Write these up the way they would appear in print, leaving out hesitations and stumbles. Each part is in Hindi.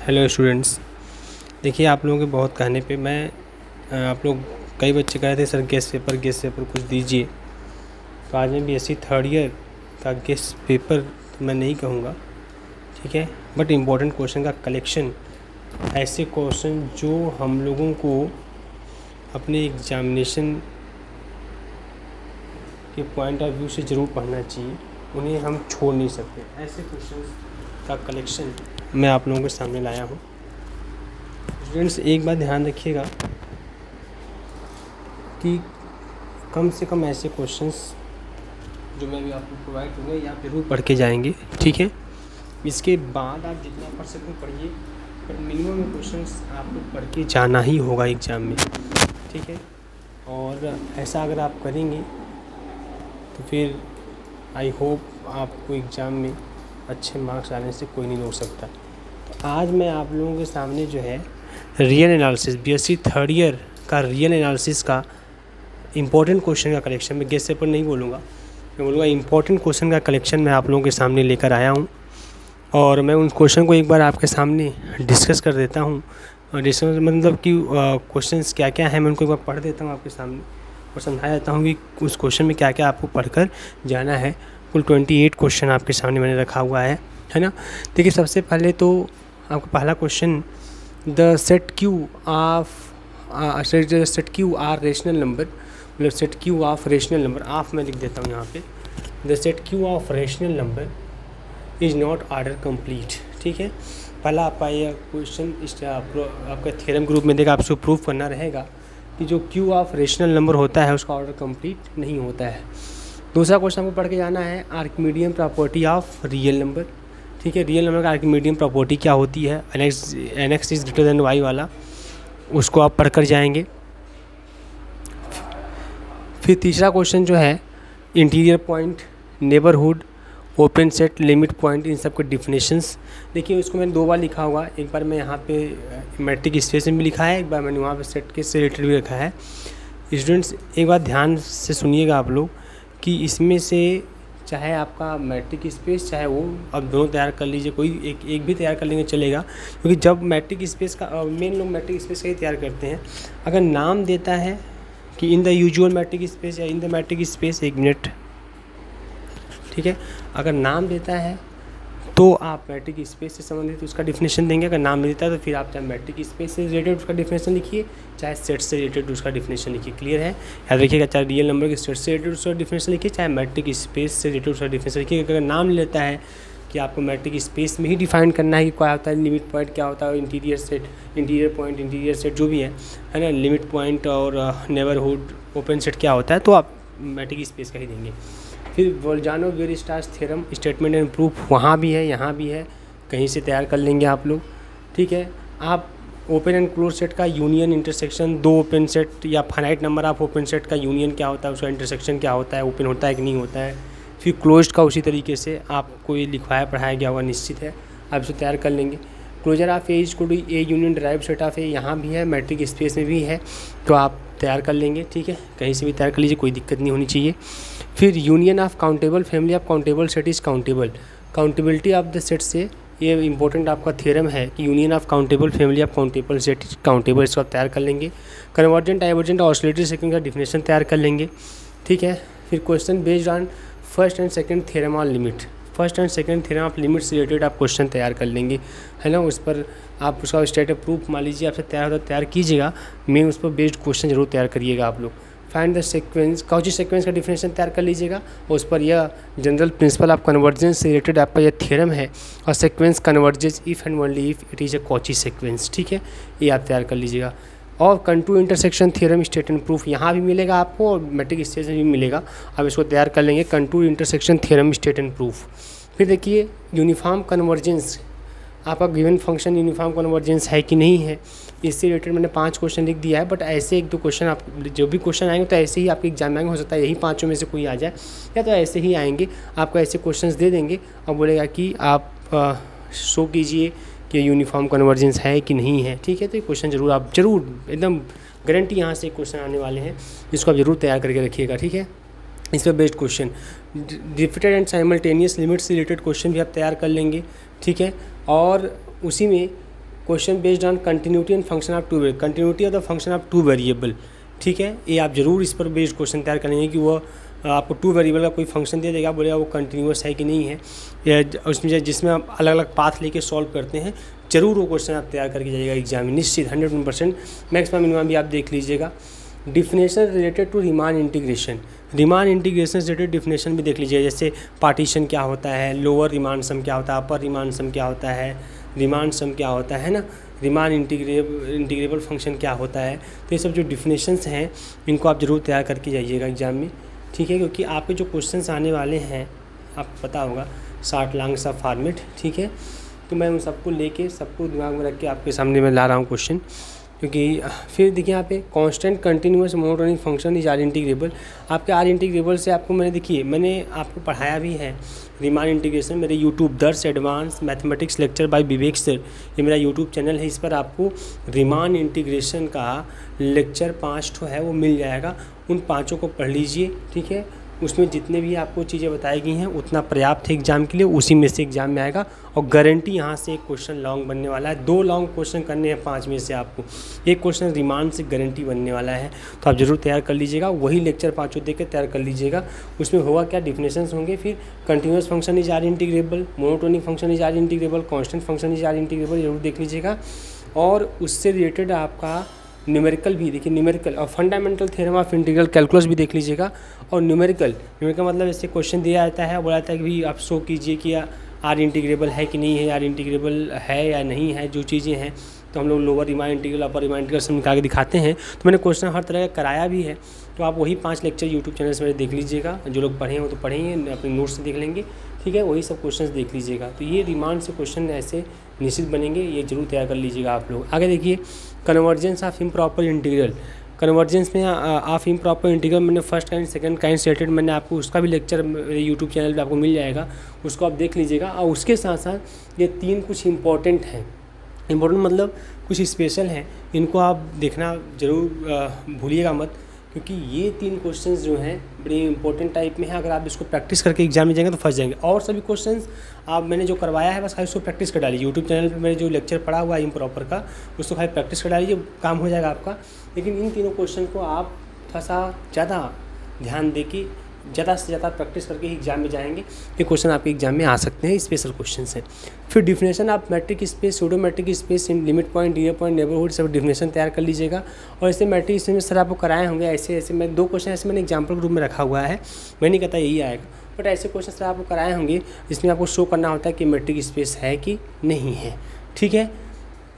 Hello students. देखिए, आप लोगों के बहुत कहने पे मैं आप लोग कई बच्चे कह रहे थे सर गेस्ट पेपर कुछ दीजिए। तो आज मैं बीएससी थर्ड ईयर का गेस्ट पेपर तो मैं नहीं कहूँगा, ठीक है, बट इम्पोर्टेंट क्वेश्चन का कलेक्शन, ऐसे क्वेश्चन जो हम लोगों को अपने एग्जामिनेशन के पॉइंट ऑफ व्यू से ज़रूर पढ़ना चाहिए, उन्हें हम छोड़ नहीं सकते। ऐसे क्वेश्चन का कलेक्शन मैं आप लोगों के सामने लाया हूँ। स्टूडेंट्स, एक बात ध्यान रखिएगा कि कम से कम ऐसे क्वेश्चंस जो मैं भी आपको प्रोवाइड करूँगा या ज़रूर पढ़ के जाएंगे, ठीक है। इसके बाद आप जितना पढ़ सकें पढ़िए, बट मिनिमम क्वेश्चंस आपको पढ़ के जाना ही होगा एग्ज़ाम में, ठीक है। और ऐसा अगर आप करेंगे तो फिर आई होप आपको एग्ज़ाम में अच्छे मार्क्स आने से कोई नहीं रोक सकता। तो आज मैं आप लोगों के सामने जो है real analysis, BSc third year का रियल एनालिसिस का इम्पोर्टेंट क्वेश्चन का कलेक्शन, मैं गेस्ट पेपर नहीं बोलूँगा, मैं बोलूँगा इम्पोर्टेंट क्वेश्चन का कलेक्शन मैं आप लोगों के सामने लेकर आया हूँ। और मैं उन क्वेश्चन को एक बार आपके सामने डिस्कस कर देता हूँ। डिस्कस मतलब कि क्वेश्चंस क्या क्या हैं, मैं उनको एक बार पढ़ देता हूँ आपके सामने और समझा देता हूँ कि उस क्वेश्चन में क्या क्या आपको पढ़कर जाना है। कुल 28 क्वेश्चन आपके सामने मैंने रखा हुआ है ना। देखिए, सबसे पहले तो आपका पहला question, the set Q are rational number, मतलब set Q of rational number, of मैं लिख देता हूँ यहाँ पे, the set Q of rational number is not order complete, ठीक है। पहला आपका यह क्वेश्चन आपका थ्योरम ग्रुप में देखा, आपसे प्रूफ करना रहेगा कि जो क्यू ऑफ रेशनल नंबर होता है उसका ऑर्डर कंप्लीट नहीं होता है। दूसरा क्वेश्चन हमको पढ़ के जाना है Archimedean property of real number, ठीक है। रियल नंबर का आर्किमिडियन प्रॉपर्टी क्या होती है, nx is greater than y वाला, उसको आप पढ़कर जाएंगे। फिर तीसरा क्वेश्चन जो है interior point, neighbourhood, open set, limit point, इन सब के डिफिनेशंस। देखिए, उसको मैंने 2 बार लिखा हुआ, एक बार मैं यहाँ पे मैट्रिक स्पेस में भी लिखा है, एक बार मैंने वहाँ पे सेट के से रिलेटेड भी रखा है। स्टूडेंट्स, एक बात ध्यान से सुनिएगा आप लोग कि इसमें से चाहे आपका मैट्रिक स्पेस चाहे वो, अब दोनों तैयार कर लीजिए, कोई एक भी तैयार कर लेंगे चलेगा, क्योंकि जब मैट्रिक स्पेस का मेन लोग मैट्रिक स्पेस का ही तैयार करते हैं। अगर नाम देता है कि in the usual metric space या in the metric space, 1 minute, ठीक है, अगर नाम देता है तो आप मैट्रिक स्पेस से संबंधित उसका डिफिनेशन देंगे। अगर नाम नहीं देता तो फिर आप चाहे मैट्रिक स्पेस से रिलेटेड उसका डिफिनेशन लिखिए, चाहे सेट से रिलेटेड उसका डिफिनेशन लिखिए। क्लियर है? याद रखिएगा, चाहे रियल नंबर के सेट से रिलेटेड उसका डिफिनेशन लिखिए, चाहे मैट्रिक स्पेस से रिलेटेड उसका डिफिनेशन लिखिए। अगर नाम लेता है कि आपको मैट्रिक स्पेस में ही डिफाइन करना है कि क्या होता है लिमिट पॉइंट, क्या होता है interior set, interior point, interior set जो भी है ना, लिमिट पॉइंट और नेबरहुड, ओपन सेट क्या होता है, तो आप मैट्रिक स्पेस का ही देंगे। फिर वोल्जानो वेयरस्ट्रास थ्योरम, स्टेटमेंट एंड प्रूफ, वहाँ भी है यहाँ भी है, कहीं से तैयार कर लेंगे आप लोग, ठीक है। आप ओपन एंड क्लोज सेट का यूनियन, इंटरसेक्शन, 2 ओपन सेट या finite number of open set का यूनियन क्या होता है, उसका इंटरसेक्शन क्या होता है, ओपन होता है कि नहीं होता है। फिर क्लोज्ड का उसी तरीके से आपको ये लिखवाया पढ़ाया गया होगा, निश्चित है, आप इसे तैयार कर लेंगे। Closure of A equal to A union drive set of A, यहाँ भी है, मैट्रिक स्पेस में भी है, तो आप तैयार कर लेंगे, ठीक है, कहीं से भी तैयार कर लीजिए, कोई दिक्कत नहीं होनी चाहिए। फिर union of countable family of countable set is countable, accountability of the set से ये इंपॉर्टेंट आपका थ्योरम है कि union of countable family of countable set is countable, इसको आप तैयार कर लेंगे। कन्वर्जेंट, डाइवर्जेंट, ऑसिलेटरी सेकंड का डिफिनेशन तैयार कर लेंगे, ठीक है। फिर question based on first and second theorem on limit, first and second theorem of limit से रिलेटेड आप क्वेश्चन तैयार कर लेंगे, है ना। उस पर आप उसका स्टेट प्रूफ मान लीजिए आपसे तैयार होता तैयार कीजिएगा, मेन उस पर बेस्ड क्वेश्चन जरूर तैयार करिएगा आप लोग। Find the sequence, Cauchy sequence का डिफिनेशन तैयार कर लीजिएगा, और उस पर यह जनरल प्रिंसिपल ऑफ कन्वर्जेंस से रिलेटेड आपका यह थ्योरम है, और sequence converges if and only if it is a Cauchy sequence, ठीक है, ये आप तैयार कर लीजिएगा। और कंटू intersection theorem, state and proof, यहाँ भी मिलेगा आपको और मैट्रिक स्टेज में भी मिलेगा, आप इसको तैयार कर लेंगे, कंटू intersection theorem, state and proof. फिर देखिए यूनिफॉर्म कन्वर्जेंस, आपका गिवन फंक्शन यूनिफॉर्म कन्वर्जेंस है कि नहीं है, इससे रिलेटेड मैंने 5 क्वेश्चन लिख दिया है, बट ऐसे 1-2 क्वेश्चन आप जो भी क्वेश्चन आएंगे तो ऐसे ही आपके एग्जाम में आएंगे, हो सकता है यही 5 में से कोई आ जाए, या तो ऐसे ही आएंगे, आपको ऐसे क्वेश्चंस दे देंगे और बोलेगा कि आप शो कीजिए कि यूनिफॉर्म कन्वर्जेंस है कि नहीं है, ठीक है। तो ये क्वेश्चन जरूर एकदम गारंटी यहाँ से क्वेश्चन आने वाले हैं, जिसको आप जरूर तैयार करके रखिएगा, ठीक है। इस पर based question, repeated and simultaneous limit से रिलेटेड क्वेश्चन भी आप तैयार कर लेंगे, ठीक है। और उसी में question based on continuity and function of two variable, continuity of the function of two variable, ठीक है। ये आप जरूर इस पर बेस्ड क्वेश्चन तैयार करेंगे कि वो आपको टू वेरिएबल का कोई फंक्शन दे देगा, बोलेगा वो कंटिन्यूस है कि नहीं है, या उसमें जिसमें आप अलग अलग पाथ लेके सॉल्व करते हैं, जरूर वो क्वेश्चन आप तैयार करके जाइएगा एग्जाम में, निश्चित 100%। मैक्सिमम मिनिमम भी आप देख लीजिएगा। Definition related to Riemann integration, Riemann integration से रिलेटेड डिफिनेशन भी देख लीजिए, जैसे पार्टीशन क्या होता है, लोअर रीमान सम क्या होता है, अपर रीमान सम क्या होता है, रीमान सम क्या होता है ना, रीमान इंटीग्रेबल फंक्शन क्या होता है। तो ये सब जो डिफिनेशंस हैं इनको आप जरूर तैयार करके जाइएगा एग्जाम में, ठीक है, क्योंकि आपके जो क्वेश्चंस आने वाले हैं आपको पता होगा शॉर्ट लॉन्ग सब फॉर्मेट, ठीक है। तो मैं उन सबको लेके सबको दिमाग में रख के आपके सामने मैं ला रहा हूँ क्वेश्चन, क्योंकि फिर देखिए यहाँ पे constant continuous monotonic function is R integrable. आपके आर इंटीग्रेबल से आपको मैंने आपको पढ़ाया भी है रीमान इंटीग्रेशन, मेरे यूट्यूब दर्स advance mathematics lecture by Vivek sir, ये मेरा यूट्यूब चैनल है, इस पर आपको रीमान इंटीग्रेशन का लेक्चर 5 है वो मिल जाएगा। उन 5 को पढ़ लीजिए, ठीक है। उसमें जितने भी आपको चीज़ें बताई गई हैं उतना पर्याप्त है एग्जाम के लिए, उसी में से एग्जाम में आएगा। और गारंटी यहाँ से एक क्वेश्चन लॉन्ग बनने वाला है, 2 लॉन्ग क्वेश्चन करने हैं 5 में से, आपको एक क्वेश्चन रिमांड से गारंटी बनने वाला है। तो आप जरूर तैयार कर लीजिएगा, वही लेक्चर 5 देख के तैयार कर लीजिएगा। उसमें होगा क्या, डिफिनेशंस होंगे, फिर continuous function is R integrable, monotonic function is R integrable, constant function is R integrable, जरूर देख लीजिएगा। और उससे रिलेटेड आपका न्यूमेरिकल भी देखिए, न्यूमेरिकल और fundamental theorem of integral calculus भी देख लीजिएगा। और न्यूमेरिकल मतलब ऐसे क्वेश्चन दिया जाता है, बोला जाता है कि भाई आप शो कीजिए कि आर इंटीग्रेबल है कि नहीं है, आर इंटीग्रेबल है या नहीं है, जो चीज़ें हैं तो हम लोग लोअर रीमान इंटीग्रल अपर रीमान इंटीग्रल सब निकाल के दिखाते हैं। तो मैंने क्वेश्चन हर तरह का कराया भी है, तो आप वही 5 लेक्चर यूट्यूब चैनल से मेरे देख लीजिएगा। जो लोग पढ़े हैं वो तो पढ़ेंगे, अपने नोट्स से देख लेंगे, ठीक है, वही सब क्वेश्चन देख लीजिएगा। तो ये रिमांड से क्वेश्चन ऐसे निश्चित बनेंगे, ये जरूर तैयार कर लीजिएगा आप लोग। आगे देखिए, convergence of improper integral, convergence में ऑफ इम्प्रॉपर इंटीग्रल मैंने first kind second kind stated, मैंने आपको उसका भी लेक्चर मेरे यूट्यूब चैनल पे आपको मिल जाएगा, उसको आप देख लीजिएगा। और उसके साथ साथ ये 3 कुछ इंपॉर्टेंट हैं, इंपॉर्टेंट मतलब कुछ स्पेशल हैं, इनको आप देखना जरूर भूलिएगा मत, क्योंकि ये 3 क्वेश्चंस जो हैं बड़े इंपॉर्टेंट टाइप में है। अगर आप इसको प्रैक्टिस करके एग्जाम में जाएंगे तो फंस जाएंगे। और सभी क्वेश्चंस आप मैंने जो करवाया है बस खाली उसको प्रैक्टिस कर डालिए। यूट्यूब चैनल पे मेरे जो लेक्चर पढ़ा हुआ है इम्प्रॉपर का, उसको खाली प्रैक्टिस कर डालिए, काम हो जाएगा आपका। लेकिन इन तीनों क्वेश्चन को आप थोड़ा सा ज़्यादा ध्यान दे के ज़्यादा से ज़्यादा प्रैक्टिस करके ही एग्जाम में जाएंगे, ये क्वेश्चन आपके एग्जाम में आ सकते हैं, स्पेशल क्वेश्चन हैं। फिर definition of matric space, pseudo matric space, in limit point, dinner point, neighbourhood, सब डिफिनेशन तैयार कर लीजिएगा। और ऐसे मैट्रिक स्पेस में सर आपको कराए होंगे ऐसे मैं 2 क्वेश्चन ऐसे मैंने एग्जाम्पल ग्रुप में रखा हुआ है, मैं नहीं कहता यही आएगा, बट ऐसे क्वेश्चन सर आपको कराए होंगे जिसमें आपको शो करना होता है कि मैट्रिक स्पेस है कि नहीं है, ठीक है।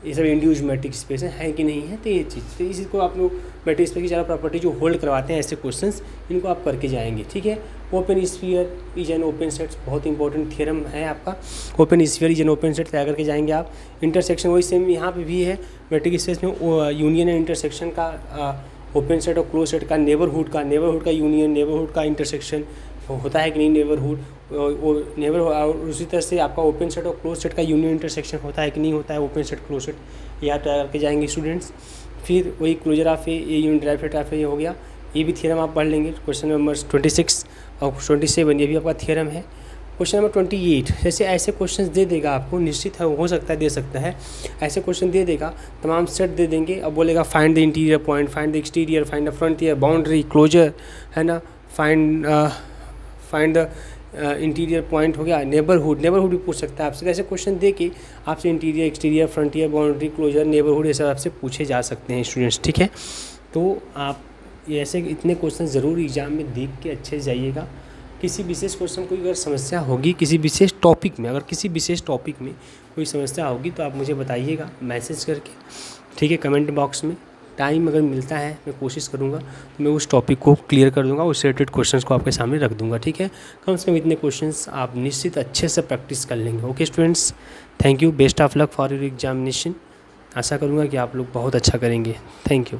ये सब इंड्यूज मैट्रिक स्पेस है कि नहीं है, तो ये चीज़, तो इसी को आप लोग मैट्रिक स्पेस की ज़्यादा प्रॉपर्टी जो होल्ड करवाते हैं ऐसे क्वेश्चंस, इनको आप करके जाएंगे, ठीक है। Open sphere is an open set, बहुत इंपॉर्टेंट थ्योरम है आपका, open sphere is an open set तैयार करके जाएंगे आप। इंटरसेक्शन वही सेम यहाँ पे भी है, मैट्रिक स्पेस में यूनियन एंड इंटरसेक्शन का ओपन सेट और क्लोज सेट का, नेबरहुड का यूनियन, नेबरहुड का इंटरसेक्शन होता है कि नहीं, नेबर और उसी तरह से आपका ओपन सेट और क्लोज सेट का यूनियन इंटरसेक्शन होता है कि नहीं होता है, ओपन सेट क्लोज सेट, यहाँ तैयार करके जाएंगे स्टूडेंट्स। फिर वही closure of A unit direct of A हो गया, ये भी थ्योरम आप पढ़ लेंगे। क्वेश्चन नंबर 26 और 27 ये भी आपका थ्योरम है। क्वेश्चन नंबर 28, जैसे ऐसे क्वेश्चन दे देगा आपको, निश्चित है हो सकता है दे सकता है, ऐसे क्वेश्चन दे देगा, तमाम सेट दे देंगे, अब बोलेगा find the interior point, find the exterior, find the frontier, boundary, closure, है ना, फाइंड द इंटीरियर पॉइंट हो गया, नेबरहुड भी पूछ सकता है आपसे। ऐसे क्वेश्चन दे के आपसे interior, exterior, frontier, boundary, closure, neighbourhood ये सब आपसे पूछे जा सकते हैं स्टूडेंट्स, ठीक है। तो आप ये ऐसे इतने क्वेश्चन ज़रूर एग्जाम में देख के अच्छे से जाइएगा। किसी विशेष क्वेश्चन कोई अगर समस्या होगी, किसी विशेष टॉपिक में, अगर किसी विशेष टॉपिक में कोई समस्या होगी तो आप मुझे बताइएगा मैसेज करके, ठीक है, कमेंट बॉक्स में। टाइम अगर मिलता है मैं कोशिश करूँगा तो मैं उस टॉपिक को क्लियर कर दूँगा, उस रिलेटेड क्वेश्चंस को आपके सामने रख दूँगा, ठीक है। कम से कम इतने क्वेश्चंस आप निश्चित अच्छे से प्रैक्टिस कर लेंगे। Okay students, thank you, best of luck for your examination. आशा करूँगा कि आप लोग बहुत अच्छा करेंगे। Thank you.